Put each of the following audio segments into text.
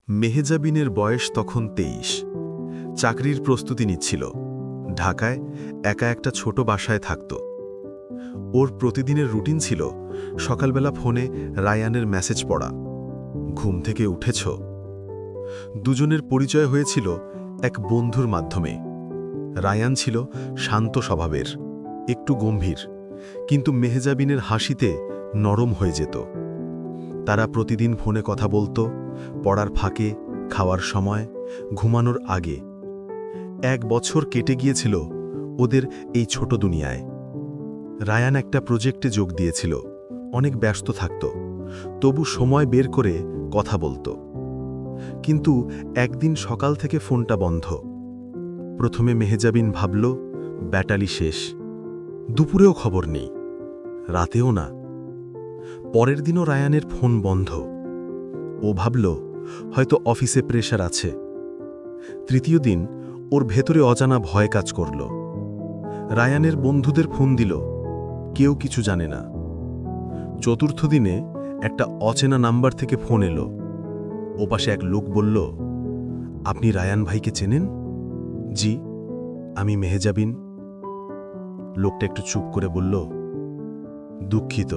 মেহজাবিনের বয়স তখন ২৩। চাকরির প্রস্তুতি নিচ্ছিল। ঢাকায় একা একটা ছোট বাসায় থাকত। ওর প্রতিদিনের রুটিন ছিল সকালবেলা ফোনে রায়ানের মেসেজ পড়া, ঘুম থেকে উঠেছ। দুজনের পরিচয় হয়েছিল এক বন্ধুর মাধ্যমে। রায়ান ছিল শান্ত স্বভাবের, একটু গম্ভীর, কিন্তু মেহজাবিনের হাসিতে নরম হয়ে যেত। তারা প্রতিদিন ফোনে কথা বলতো, পড়ার ফাঁকে, খাওয়ার সময়, ঘুমানোর আগে। ১ বছর কেটে গিয়েছিল ওদের এই ছোট দুনিয়ায়। রায়ান একটা প্রজেক্টে যোগ দিয়েছিল, অনেক ব্যস্ত থাকত, তবু সময় বের করে কথা বলতো। কিন্তু একদিন সকাল থেকে ফোনটা বন্ধ। প্রথমে মেহজাবিন ভাবল ব্যাটারি শেষ। দুপুরেও খবর নেই, রাতেও না। পরের দিনও রায়ানের ফোন বন্ধ। ও ভাবল হয়তো অফিসে প্রেশার আছে। তৃতীয় দিন ওর ভেতরে অজানা ভয় কাজ করল। রায়ানের বন্ধুদের ফোন দিল, কেউ কিছু জানে না। চতুর্থ দিনে একটা অচেনা নাম্বার থেকে ফোন এলো। ওপাশে এক লোক বলল, আপনি রায়ান ভাইকে চেনেন? জি, আমি মেহজাবিন। লোকটা একটু চুপ করে বলল, দুঃখিত,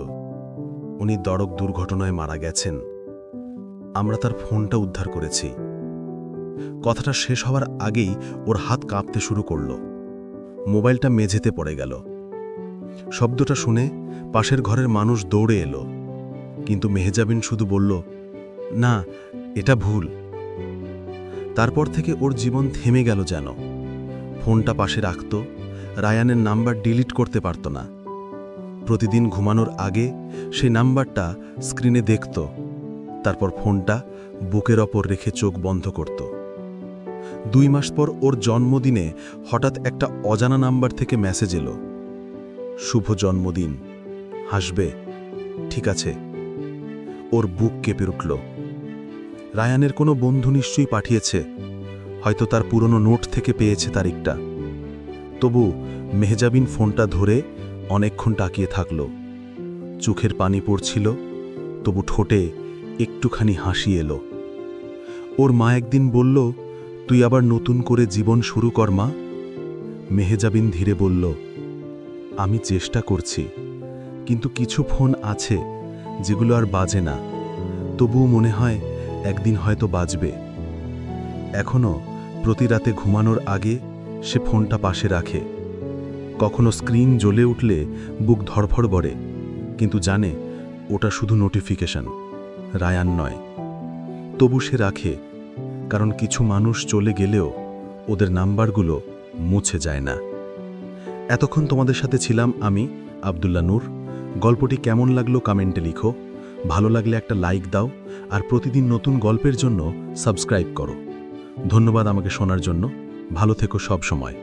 উনি সড়ক দুর্ঘটনায় মারা গেছেন। আমরা তার ফোনটা উদ্ধার করেছি। কথাটা শেষ হওয়ার আগেই ওর হাত কাঁপতে শুরু করল। মোবাইলটা মেঝেতে পড়ে গেল। শব্দটা শুনে পাশের ঘরের মানুষ দৌড়ে এলো, কিন্তু মেহজাবিন শুধু বলল, না, এটা ভুল। তারপর থেকে ওর জীবন থেমে গেল যেন। ফোনটা পাশে রাখত, রায়ানের নাম্বার ডিলিট করতে পারত না। প্রতিদিন ঘুমানোর আগে সেই নাম্বারটা স্ক্রিনে দেখত, তারপর ফোনটা বুকের ওপর রেখে চোখ বন্ধ করত। ২ মাস পর ওর জন্মদিনে হঠাৎ একটা অজানা নাম্বার থেকে মেসেজ এলো, শুভ জন্মদিন, হাসবে, ঠিক আছে। ওর বুক কেঁপে উঠল। রায়ানের কোনো বন্ধু নিশ্চয়ই পাঠিয়েছে, হয়তো তার পুরনো নোট থেকে পেয়েছে তারিখটা। তবু মেহজাবিন ফোনটা ধরে অনেকক্ষণ তাকিয়ে থাকল। চোখের পানি পড়ছিল, তবু ঠোঁটে একটুখানি হাসি এলো। ওর মা একদিন বলল, তুই আবার নতুন করে জীবন শুরু কর মা। মেহজাবিন ধীরে বলল, আমি চেষ্টা করছি, কিন্তু কিছু ফোন আছে যেগুলো আর বাজে না, তবুও মনে হয় একদিন হয়তো বাজবে। এখনো প্রতি রাতে ঘুমানোর আগে সে ফোনটা পাশে রাখে। কখনো স্ক্রিন জ্বলে উঠলে বুক ধড়ফড় করে, কিন্তু জানে ওটা শুধু নোটিফিকেশন, রায়ান নয়। তবু সে রাখে, কারণ কিছু মানুষ চলে গেলেও ওদের নাম্বারগুলো মুছে যায় না। এতক্ষণ তোমাদের সাথে ছিলাম আমি, আব্দুল্লাহ নূর। গল্পটি কেমন লাগলো কমেন্টে লিখো। ভালো লাগলে একটা লাইক দাও, আর প্রতিদিন নতুন গল্পের জন্য সাবস্ক্রাইব করো। ধন্যবাদ আমাকে শোনার জন্য। ভালো থেকো সব সময়।